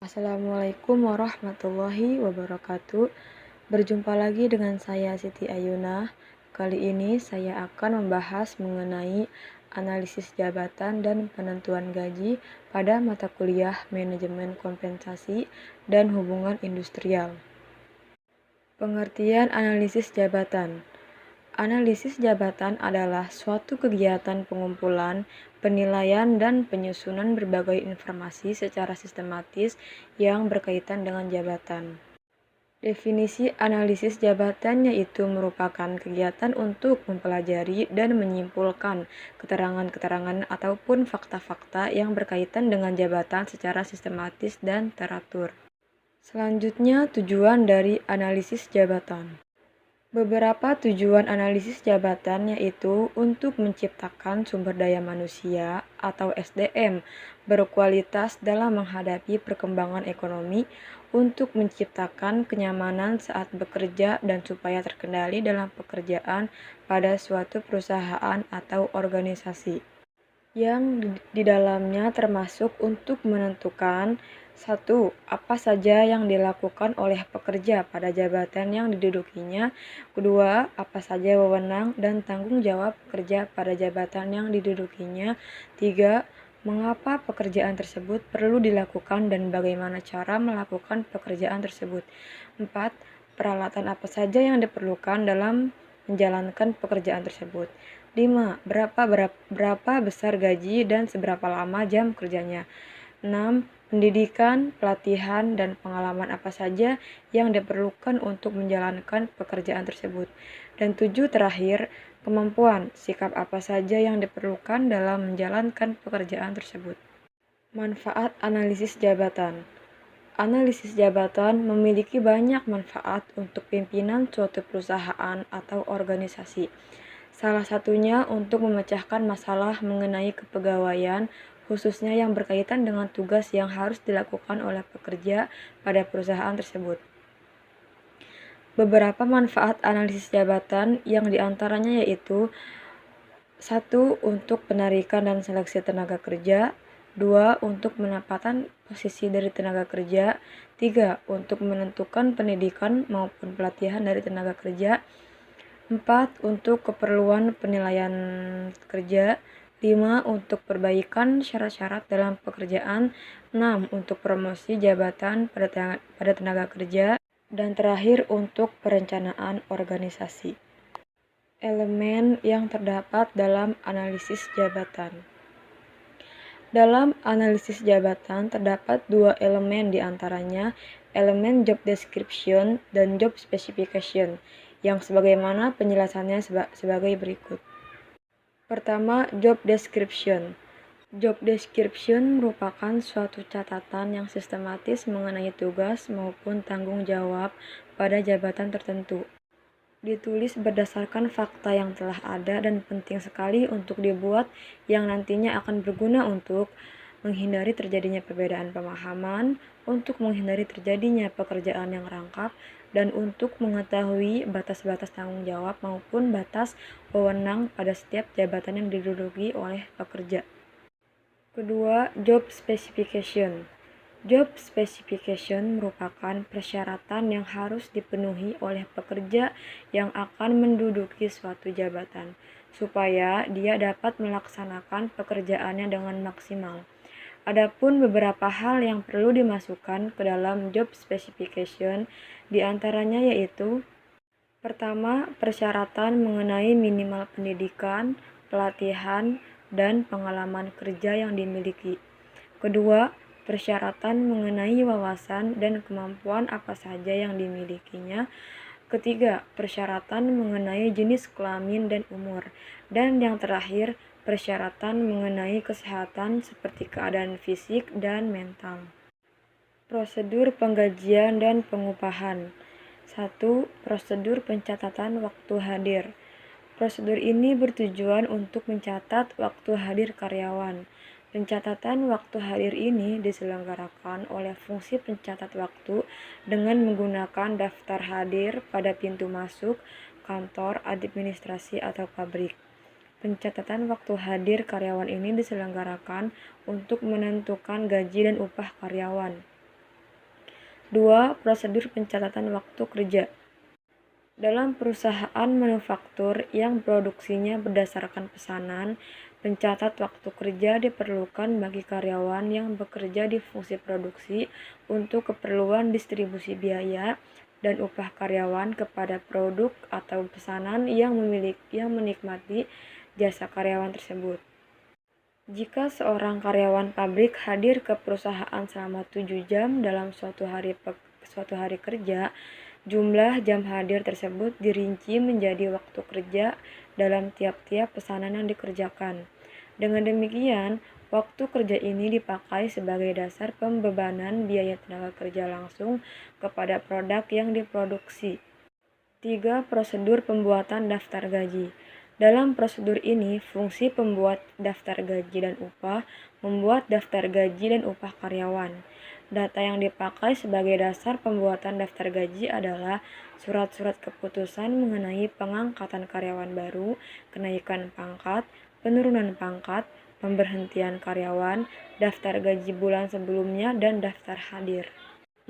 Assalamualaikum warahmatullahi wabarakatuh. Berjumpa lagi dengan saya Siti Ayuna. Kali ini saya akan membahas mengenai analisis jabatan dan penentuan gaji pada mata kuliah Manajemen Kompensasi dan Hubungan Industrial. Pengertian analisis jabatan. Analisis jabatan adalah suatu kegiatan pengumpulan, penilaian, dan penyusunan berbagai informasi secara sistematis yang berkaitan dengan jabatan. Definisi analisis jabatan yaitu merupakan kegiatan untuk mempelajari dan menyimpulkan keterangan-keterangan ataupun fakta-fakta yang berkaitan dengan jabatan secara sistematis dan teratur. Selanjutnya, tujuan dari analisis jabatan. Beberapa tujuan analisis jabatan yaitu untuk menciptakan sumber daya manusia atau SDM berkualitas dalam menghadapi perkembangan ekonomi, untuk menciptakan kenyamanan saat bekerja dan supaya terkendali dalam pekerjaan pada suatu perusahaan atau organisasi. Yang di dalamnya termasuk untuk menentukan: 1. Apa saja yang dilakukan oleh pekerja pada jabatan yang didudukinya. 2. Apa saja wewenang dan tanggung jawab pekerja pada jabatan yang didudukinya. 3. Mengapa pekerjaan tersebut perlu dilakukan dan bagaimana cara melakukan pekerjaan tersebut. 4. Peralatan apa saja yang diperlukan dalam menjalankan pekerjaan tersebut. 5. Berapa besar gaji dan seberapa lama jam kerjanya. 6. Pendidikan, pelatihan, dan pengalaman apa saja yang diperlukan untuk menjalankan pekerjaan tersebut. Dan 7. Terakhir, kemampuan, sikap apa saja yang diperlukan dalam menjalankan pekerjaan tersebut. Manfaat analisis jabatan. Analisis jabatan memiliki banyak manfaat untuk pimpinan suatu perusahaan atau organisasi. Salah satunya untuk memecahkan masalah mengenai kepegawaian, khususnya yang berkaitan dengan tugas yang harus dilakukan oleh pekerja pada perusahaan tersebut. Beberapa manfaat analisis jabatan yang diantaranya yaitu: 1. Untuk penarikan dan seleksi tenaga kerja. 2. Untuk penempatan posisi dari tenaga kerja. 3. Untuk menentukan pendidikan maupun pelatihan dari tenaga kerja. 4. Untuk keperluan penilaian kerja. 5. Untuk perbaikan syarat-syarat dalam pekerjaan. 6. Untuk promosi jabatan pada tenaga kerja. Dan terakhir, untuk perencanaan organisasi. Elemen yang terdapat dalam analisis jabatan. Dalam analisis jabatan terdapat dua elemen, diantaranya elemen job description dan job specification, yang sebagaimana penjelasannya sebagai berikut. Pertama, job description. Job description merupakan suatu catatan yang sistematis mengenai tugas maupun tanggung jawab pada jabatan tertentu. Ditulis berdasarkan fakta yang telah ada dan penting sekali untuk dibuat, yang nantinya akan berguna untuk menghindari terjadinya perbedaan pemahaman, untuk menghindari terjadinya pekerjaan yang rangkap, dan untuk mengetahui batas-batas tanggung jawab maupun batas wewenang pada setiap jabatan yang diduduki oleh pekerja. Kedua, job specification. Job specification merupakan persyaratan yang harus dipenuhi oleh pekerja yang akan menduduki suatu jabatan, supaya dia dapat melaksanakan pekerjaannya dengan maksimal. Adapun beberapa hal yang perlu dimasukkan ke dalam job specification, diantaranya yaitu: pertama, persyaratan mengenai minimal pendidikan, pelatihan, dan pengalaman kerja yang dimiliki. Kedua, persyaratan mengenai wawasan dan kemampuan apa saja yang dimilikinya. Ketiga, persyaratan mengenai jenis kelamin dan umur. Dan yang terakhir, persyaratan mengenai kesehatan seperti keadaan fisik dan mental. Prosedur penggajian dan pengupahan. 1. Prosedur pencatatan waktu hadir. Prosedur ini bertujuan untuk mencatat waktu hadir karyawan. Pencatatan waktu hadir ini diselenggarakan oleh fungsi pencatat waktu dengan menggunakan daftar hadir pada pintu masuk, kantor, administrasi, atau pabrik. Pencatatan waktu hadir karyawan ini diselenggarakan untuk menentukan gaji dan upah karyawan. 2. Prosedur pencatatan waktu kerja. Dalam perusahaan manufaktur yang produksinya berdasarkan pesanan, pencatat waktu kerja diperlukan bagi karyawan yang bekerja di fungsi produksi untuk keperluan distribusi biaya dan upah karyawan kepada produk atau pesanan yang menikmati jasa karyawan tersebut. Jika seorang karyawan pabrik hadir ke perusahaan selama 7 jam dalam suatu hari kerja, jumlah jam hadir tersebut dirinci menjadi waktu kerja dalam tiap-tiap pesanan yang dikerjakan. Dengan demikian, waktu kerja ini dipakai sebagai dasar pembebanan biaya tenaga kerja langsung kepada produk yang diproduksi. 3. Prosedur pembuatan daftar gaji. Dalam prosedur ini, fungsi pembuat daftar gaji dan upah membuat daftar gaji dan upah karyawan. Data yang dipakai sebagai dasar pembuatan daftar gaji adalah surat-surat keputusan mengenai pengangkatan karyawan baru, kenaikan pangkat, penurunan pangkat, pemberhentian karyawan, daftar gaji bulan sebelumnya, dan daftar hadir.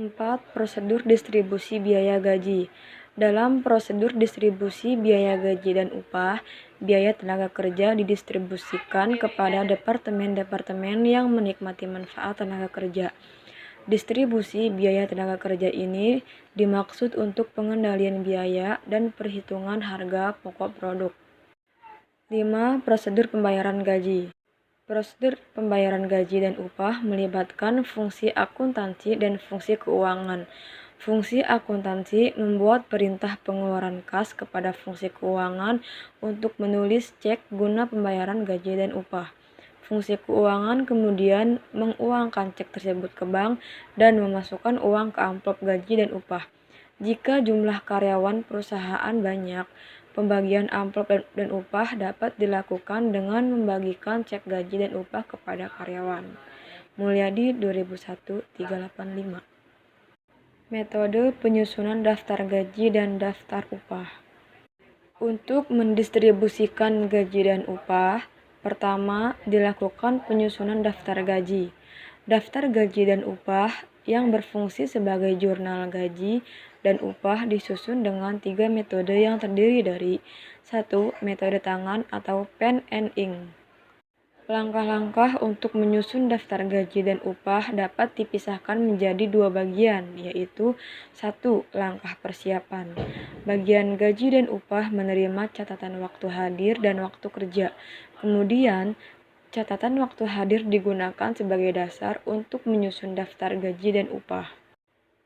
4. Prosedur distribusi biaya gaji. Dalam prosedur distribusi biaya gaji dan upah, biaya tenaga kerja didistribusikan kepada departemen-departemen yang menikmati manfaat tenaga kerja. Distribusi biaya tenaga kerja ini dimaksud untuk pengendalian biaya dan perhitungan harga pokok produk. 5. Prosedur pembayaran gaji. Prosedur pembayaran gaji dan upah melibatkan fungsi akuntansi dan fungsi keuangan. Fungsi akuntansi membuat perintah pengeluaran kas kepada fungsi keuangan untuk menulis cek guna pembayaran gaji dan upah. Fungsi keuangan kemudian menguangkan cek tersebut ke bank dan memasukkan uang ke amplop gaji dan upah. Jika jumlah karyawan perusahaan banyak, pembagian amplop dan upah dapat dilakukan dengan membagikan cek gaji dan upah kepada karyawan. Mulyadi 2001-385. Metode penyusunan daftar gaji dan daftar upah. Untuk mendistribusikan gaji dan upah, pertama, dilakukan penyusunan daftar gaji. Daftar gaji dan upah yang berfungsi sebagai jurnal gaji dan upah disusun dengan 3 metode yang terdiri dari 1. Metode tangan atau pen and ink. Langkah-langkah untuk menyusun daftar gaji dan upah dapat dipisahkan menjadi 2 bagian, yaitu 1. Langkah persiapan. Bagian gaji dan upah menerima catatan waktu hadir dan waktu kerja. Kemudian, catatan waktu hadir digunakan sebagai dasar untuk menyusun daftar gaji dan upah.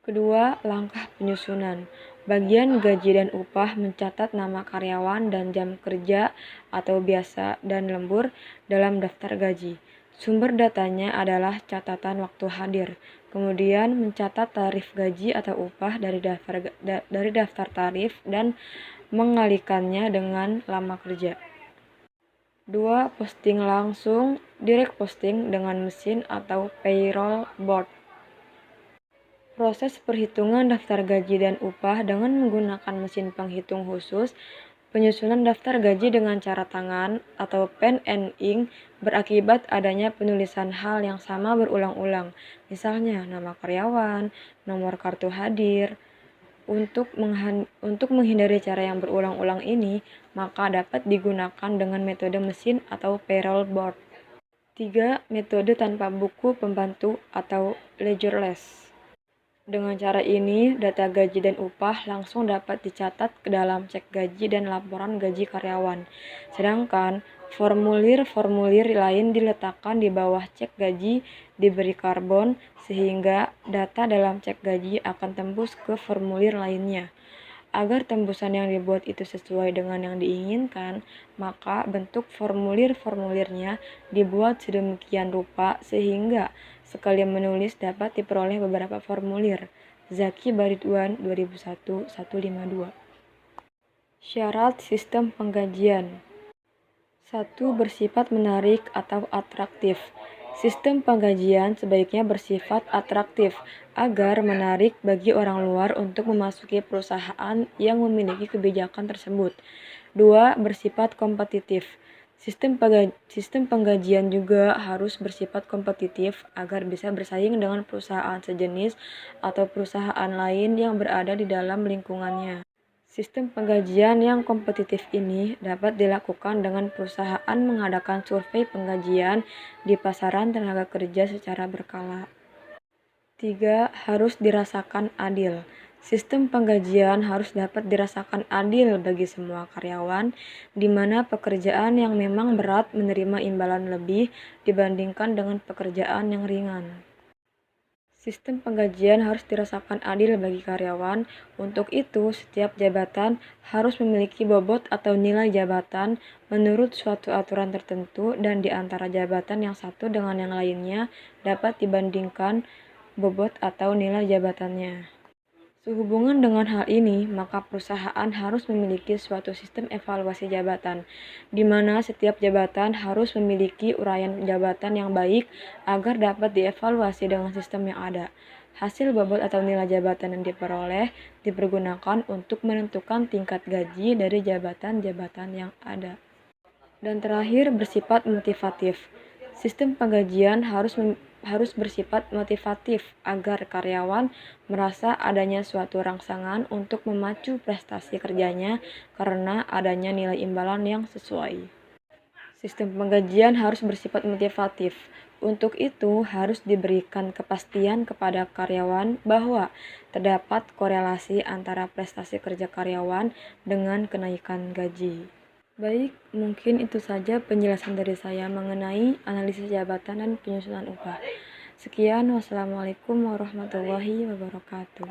Kedua, langkah penyusunan. Bagian gaji dan upah mencatat nama karyawan dan jam kerja atau biasa dan lembur dalam daftar gaji. Sumber datanya adalah catatan waktu hadir. Kemudian mencatat tarif gaji atau upah dari daftar tarif dan mengalihkannya dengan lama kerja. 2. Posting langsung, direct posting dengan mesin atau payroll board. Proses perhitungan daftar gaji dan upah dengan menggunakan mesin penghitung khusus. Penyusunan daftar gaji dengan cara tangan atau pen and ink berakibat adanya penulisan hal yang sama berulang-ulang, misalnya nama karyawan, nomor kartu hadir. Untuk menghindari cara yang berulang-ulang ini, maka dapat digunakan dengan metode mesin atau payroll board. 3. Metode tanpa buku pembantu atau ledgerless. Dengan cara ini, data gaji dan upah langsung dapat dicatat ke dalam cek gaji dan laporan gaji karyawan. Sedangkan formulir-formulir lain diletakkan di bawah cek gaji diberi karbon sehingga data dalam cek gaji akan tembus ke formulir lainnya. Agar tembusan yang dibuat itu sesuai dengan yang diinginkan, maka bentuk formulir-formulirnya dibuat sedemikian rupa sehingga sekali menulis dapat diperoleh beberapa formulir. Zaki Baridwan 2001-152. Syarat sistem penggajian. 1. Bersifat menarik atau atraktif. Sistem penggajian sebaiknya bersifat atraktif agar menarik bagi orang luar untuk memasuki perusahaan yang memiliki kebijakan tersebut. 2. Bersifat kompetitif. Sistem penggajian juga harus bersifat kompetitif agar bisa bersaing dengan perusahaan sejenis atau perusahaan lain yang berada di dalam lingkungannya. Sistem penggajian yang kompetitif ini dapat dilakukan dengan perusahaan mengadakan survei penggajian di pasaran tenaga kerja secara berkala. 3. Harus dirasakan adil. Sistem penggajian harus dapat dirasakan adil bagi semua karyawan, di mana pekerjaan yang memang berat menerima imbalan lebih dibandingkan dengan pekerjaan yang ringan. Sistem penggajian harus dirasakan adil bagi karyawan. Untuk itu, setiap jabatan harus memiliki bobot atau nilai jabatan menurut suatu aturan tertentu, dan di antara jabatan yang satu dengan yang lainnya dapat dibandingkan bobot atau nilai jabatannya. Sehubungan dengan hal ini, maka perusahaan harus memiliki suatu sistem evaluasi jabatan, di mana setiap jabatan harus memiliki uraian jabatan yang baik agar dapat dievaluasi dengan sistem yang ada. Hasil bobot atau nilai jabatan yang diperoleh dipergunakan untuk menentukan tingkat gaji dari jabatan-jabatan yang ada. Dan terakhir, bersifat motivatif. Sistem penggajian harus bersifat motivatif agar karyawan merasa adanya suatu rangsangan untuk memacu prestasi kerjanya karena adanya nilai imbalan yang sesuai. Sistem penggajian harus bersifat motivatif. Untuk itu, harus diberikan kepastian kepada karyawan bahwa terdapat korelasi antara prestasi kerja karyawan dengan kenaikan gaji. Baik, mungkin itu saja penjelasan dari saya mengenai analisis jabatan dan penyusunan upah. Sekian, wassalamualaikum warahmatullahi wabarakatuh.